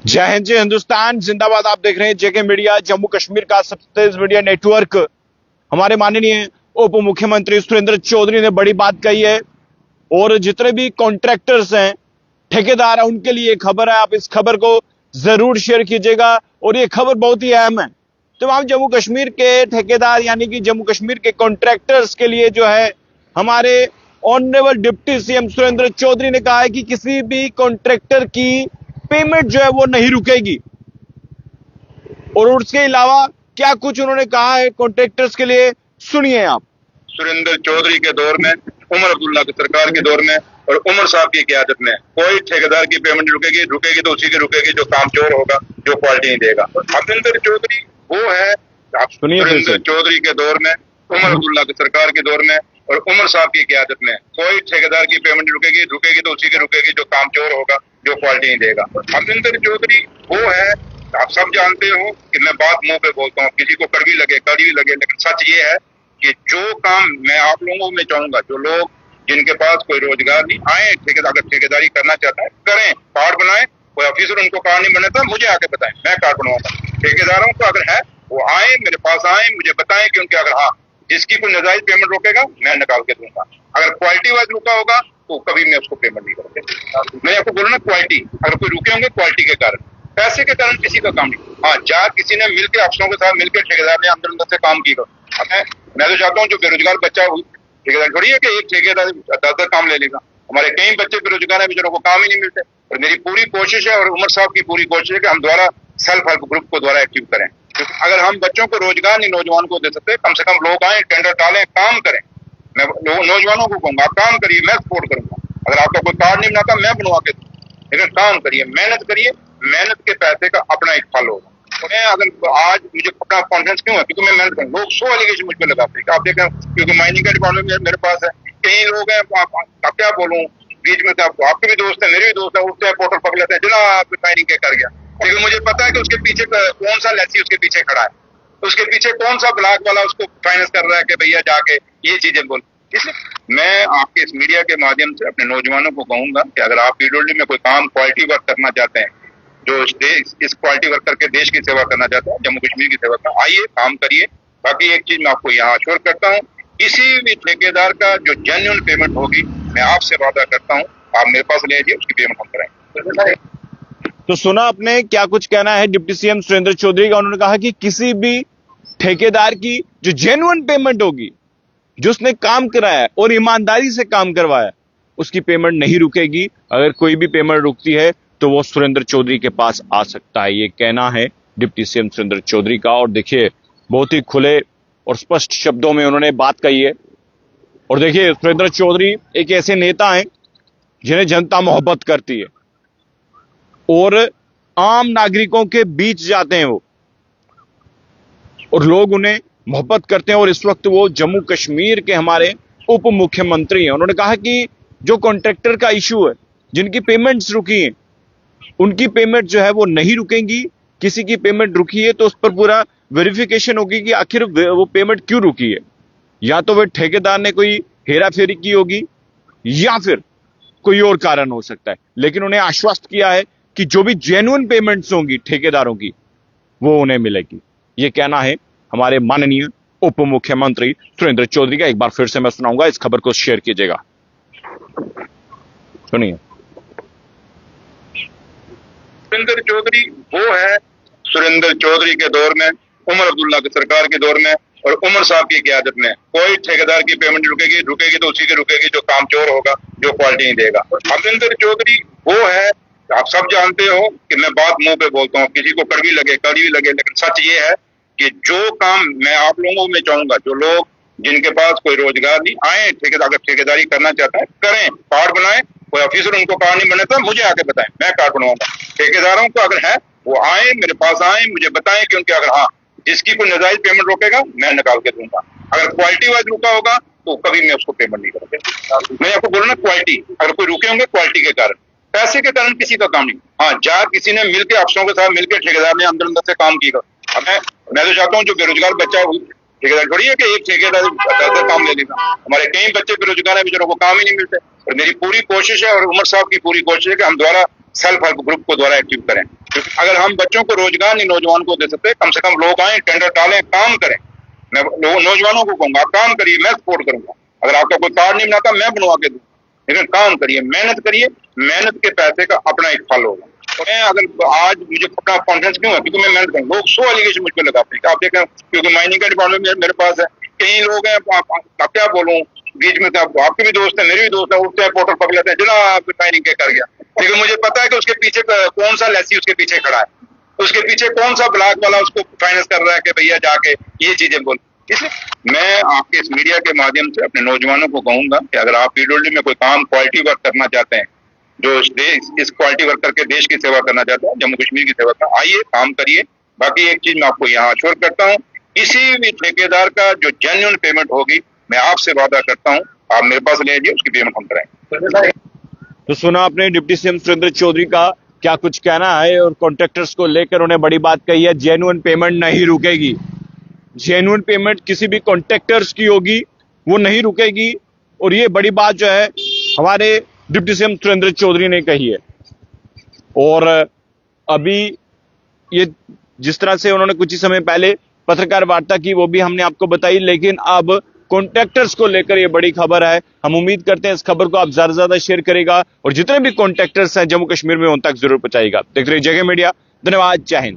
जय हिंद, जय हिंदुस्तान जिंदाबाद। आप देख रहे हैं जेके मीडिया, जम्मू कश्मीर का सबसे तेज मीडिया नेटवर्क। हमारे माननीय उप मुख्यमंत्री सुरेंद्र चौधरी ने बड़ी बात कही है और जितने भी कॉन्ट्रैक्टर्स हैं, ठेकेदार हैं, उनके लिए खबर है। आप इस खबर को जरूर शेयर कीजिएगा और ये खबर बहुत ही अहम है। तमाम जम्मू कश्मीर के ठेकेदार यानी कि जम्मू कश्मीर के कॉन्ट्रैक्टर्स के लिए जो है, हमारे honourable deputy CM Surendra Chaudhary ने कहा है कि किसी भी कॉन्ट्रैक्टर की पेमेंट जो है वो नहीं रुकेगी। और उसके अलावा क्या कुछ उन्होंने कहा है कॉन्ट्रैक्टर्स के लिए, सुनिए आप। सुरेंद्र चौधरी के दौर में, उमर अब्दुल्ला की सरकार के दौर में और उमर साहब की क़यादत में कोई ठेकेदार की पेमेंट रुकेगी तो उसी की रुकेगी जो कामचोर होगा, जो क्वालिटी नहीं देगा। सुरेंद्र चौधरी वो है। सुरेंद्र चौधरी के दौर में, उमर अब्दुल्ला की सरकार के दौर में और उमर साहब की क़यादत में कोई ठेकेदार की पेमेंट रुकेगी तो उसी की रुकेगी जो कामचोर होगा, जो क्वालिटी नहीं देगा। सुरेंद्र चौधरी वो है। आप सब जानते हो कि मैं बात मुंह पे बोलता हूँ, किसी को कड़वी लगे, लेकिन सच ये है कि जो काम मैं आप लोगों में चाहूंगा, जो लोग जिनके पास कोई रोजगार नहीं, आए अगर ठेकेदारी करना चाहता है करें, कार्ड बनाए। कोई ऑफिसर उनको कार्ड नहीं बनाता, मुझे आके बताएं, मैं कार्ड बनवाऊंगा। ठेकेदारों को अगर है वो आए, मेरे पास आए, मुझे बताएं, क्योंकि अगर हाँ जिसकी कोई नाजायज पेमेंट रोकेगा मैं निकाल के दूंगा। अगर क्वालिटी वाइज रुका होगा तो कभी मैं उसको पेमेंट नहीं करूंगा। मैं आपको बोलूँ ना, क्वालिटी अगर कोई रुके होंगे क्वालिटी के कारण, पैसे के कारण किसी का काम नहीं। हाँ, चार किसी ने मिलकर अफसरों के साथ मिलकर ठेकेदार ने अंदर से काम किया। मैं तो चाहता हूँ जो बेरोजगार बच्चा ठेकेदार थोड़ी है कि एक ठेकेदार 10 काम ले लेगा। हमारे कई बच्चे बेरोजगार हैं, बेचारों को काम ही नहीं मिलते। और मेरी पूरी कोशिश है और उमर साहब की पूरी कोशिश है कि हम द्वारा सेल्फ हेल्प ग्रुप को द्वारा एक्टिव करें। क्योंकि अगर हम बच्चों को रोजगार नहीं नौजवान को दे सकते, कम से कम लोग आए, टेंडर डालें, काम करें। मैं नौजवानों को कहूंगा काम करिए, मैं सपोर्ट करूंगा। अगर आपका कोई कार्ड नहीं बनाता मैं बनवा के दूँ, लेकिन काम करिए, मेहनत करिए। मेहनत के पैसे का अपना एक फल होगा। मैं अगर आज मुझे अपना कॉन्फिडेंस क्यों है, क्योंकि मैं मेहनत करूँ। लोग 100 एलिगेशन मुझ पर लगाते हैं। आप देखें, क्योंकि माइनिंग का डिपार्टमेंट मेरे पास है, कई लोग हैं, आप क्या बोलूँ, बीच में आपके भी दोस्त है, मेरे भी दोस्त है, उठते हैं, पोर्टल पकड़ लेते हैं, जनाब माइनिंग के कर गया। लेकिन मुझे पता है कि उसके पीछे कौन सा लैसी उसके पीछे खड़ा है, उसके पीछे कौन सा ब्लॉक वाला उसको फाइनेंस कर रहा है कि भैया जाके ये चीजें बोल। इसलिए मैं आपके इस मीडिया के माध्यम से अपने नौजवानों को कहूंगा कि अगर आप पीडब्ल्यूडी में कोई काम क्वालिटी वर्क करना चाहते हैं, जो इस क्वालिटी वर्क करके देश की सेवा करना चाहते हैं, जम्मू कश्मीर की सेवा करना, आइए काम करिए। बाकी एक चीज मैं आपको यहाँ अश्योर करता हूँ, किसी भी ठेकेदार का जो जेन्युइन पेमेंट होगी, मैं आपसे वादा करता हूँ, आप मेरे पास ले आइए, उसकी पेमेंट हम कराएंगे। तो सुना आपने क्या कुछ कहना है डिप्टी सीएम सुरेंद्र चौधरी का। उन्होंने कहा कि किसी भी ठेकेदार की जो जेन्युइन पेमेंट होगी, जो उसने काम कराया है और ईमानदारी से काम करवाया, उसकी पेमेंट नहीं रुकेगी। अगर कोई भी पेमेंट रुकती है तो वो सुरेंद्र चौधरी के पास आ सकता है। ये कहना है डिप्टी सीएम सुरेंद्र चौधरी का। और देखिए, बहुत ही खुले और स्पष्ट शब्दों में उन्होंने बात कही है। और देखिए, सुरेंद्र चौधरी एक ऐसे नेता हैं जिन्हें जनता मोहब्बत करती है और आम नागरिकों के बीच जाते हैं वो, और लोग उन्हें मोहब्बत करते हैं। और इस वक्त वो जम्मू कश्मीर के हमारे उप मुख्यमंत्री हैं। उन्होंने कहा कि जो कॉन्ट्रैक्टर का इशू है, जिनकी पेमेंट्स रुकी हैं, उनकी पेमेंट जो है वो नहीं रुकेंगी। किसी की पेमेंट रुकी है तो उस पर पूरा वेरिफिकेशन होगी कि आखिर वो पेमेंट क्यों रुकी है। या तो वह ठेकेदार ने कोई हेरा फेरी की होगी या फिर कोई और कारण हो सकता है। लेकिन उन्हें आश्वस्त किया है कि जो भी जेन्युइन पेमेंट्स होंगी ठेकेदारों की, वो उन्हें मिलेगी। ये कहना है हमारे माननीय उप मुख्यमंत्री सुरेंद्र चौधरी का। एक बार फिर से मैं सुनाऊंगा, इस खबर को शेयर कीजिएगा, सुनिए। सुरेंद्र चौधरी वो है। सुरेंद्र चौधरी के दौर में, उमर अब्दुल्ला की सरकार के दौर में और उमर साहब की क़यादत में कोई ठेकेदार की पेमेंट रुकेगी तो उसी की रुकेगी जो कामचोर होगा, जो क्वालिटी नहीं देगा। सुरेंद्र चौधरी वो है। आप सब जानते हो कि मैं बात मुंह पे बोलता हूँ, किसी को कड़वी लगे, लेकिन सच ये है कि जो काम मैं आप लोगों में चाहूंगा, जो लोग जिनके पास कोई रोजगार नहीं, आए अगर ठेकेदारी करना चाहता है करें, कार्ड बनाए। कोई ऑफिसर उनको कार्ड नहीं बनाता, मुझे आके बताएं, मैं कार्ड बनवाऊंगा। ठेकेदारों को अगर है वो आए, मेरे पास आए, मुझे बताएं, क्योंकि अगर हाँ जिसकी कोई नाजायज पेमेंट रोकेगा मैं निकाल के दूंगा। अगर क्वालिटी वाइज रुका होगा तो कभी मैं उसको पेमेंट नहीं करूंगा। मैं आपको बोलूँ ना, क्वालिटी अगर कोई रुके होंगे क्वालिटी के कारण, पैसे के कारण किसी का काम नहीं। हाँ, चार किसी ने मिलकर अफसरों के साथ मिलकर ठेकेदार ने अंदर से काम किया। मैं तो चाहता हूँ जो बेरोजगार बच्चा ठेकेदार थोड़ी है कि एक ठेकेदार 10 काम ले लेगा। हमारे कई बच्चे बेरोजगार हैं, बेचारों को काम ही नहीं मिलते। और मेरी पूरी कोशिश है और उमर साहब की पूरी कोशिश है कि हम द्वारा सेल्फ हेल्प ग्रुप को द्वारा एक्टिव करें। क्योंकि अगर हम बच्चों को रोजगार नहीं नौजवान को दे सकते, कम से कम लोग आए, टेंडर डालें, काम करें। मैं नौजवानों को कहूंगा, काम करिए, मैं सपोर्ट करूंगा। अगर आपका कोई कार्ड नहीं बनाता, मैं बनवा के दूं, लेकिन काम करिए, मेहनत करिए, मेहनत के पैसे का अपना एक फल होगा। मैं अगर आज मुझे अपना कॉन्फिडेंस क्यों है, क्योंकि मैं मेहनत करूँ। लोग 100 एलिगेशन मुझ पर लगाते हैं, आप देखें, क्योंकि माइनिंग का डिपार्टमेंट मेरे पास है, कई लोग हैं, आप क्या बोलूं, बीच में आपके भी दोस्त है, मेरे भी दोस्त है, उठते हैं, पोर्टल पकड़ लेते हैं, जनाब माइनिंग कर गया, लेकिन मुझे पता है कि उसके पीछे कौन सा लैसी उसके पीछे खड़ा है, उसके पीछे कौन सा ब्लॉक वाला उसको फाइनेंस कर रहा है कि भैया जाके ये चीजें बोल। इसलिए मैं आपके इस मीडिया के माध्यम से अपने नौजवानों को कहूंगा कि अगर आप पीडब्ल्यूडी में कोई काम क्वालिटी वर्क करना चाहते हैं, जो इस क्वालिटी वर्क करके देश की सेवा करना चाहते हैं, जम्मू कश्मीर की सेवा करना, आइए काम करिए। बाकी एक चीज मैं आपको यहाँ अश्योर करता हूँ, किसी भी ठेकेदार का जो जेन्युइन पेमेंट होगी, मैं आपसे वादा करता हूँ, आप मेरे पास ले आइए, उसकी पेमेंट हम कराएंगे। तो सुना आपने डिप्टी सीएम सुरेंद्र चौधरी का क्या कुछ कहना है, और कॉन्ट्रैक्टर्स को लेकर उन्हें बड़ी बात कही है। जेन्युइन पेमेंट नहीं रुकेगी, जेन्युइन पेमेंट किसी भी कॉन्ट्रैक्टर्स की होगी वो नहीं रुकेगी। और ये बड़ी बात जो है हमारे डिप्टी सीएम सुरेंद्र चौधरी ने कही है। और अभी ये जिस तरह से उन्होंने कुछ ही समय पहले पत्रकार वार्ता की, वो भी हमने आपको बताई, लेकिन अब कॉन्ट्रैक्टर्स को लेकर ये बड़ी खबर है। हम उम्मीद करते हैं इस खबर को आप ज्यादा से ज्यादा शेयर करेगा और जितने भी कॉन्ट्रैक्टर्स हैं जम्मू कश्मीर में उन तक जरूर पहुंचाएगा। देख रहे जगह मीडिया, धन्यवाद, जय हिंद।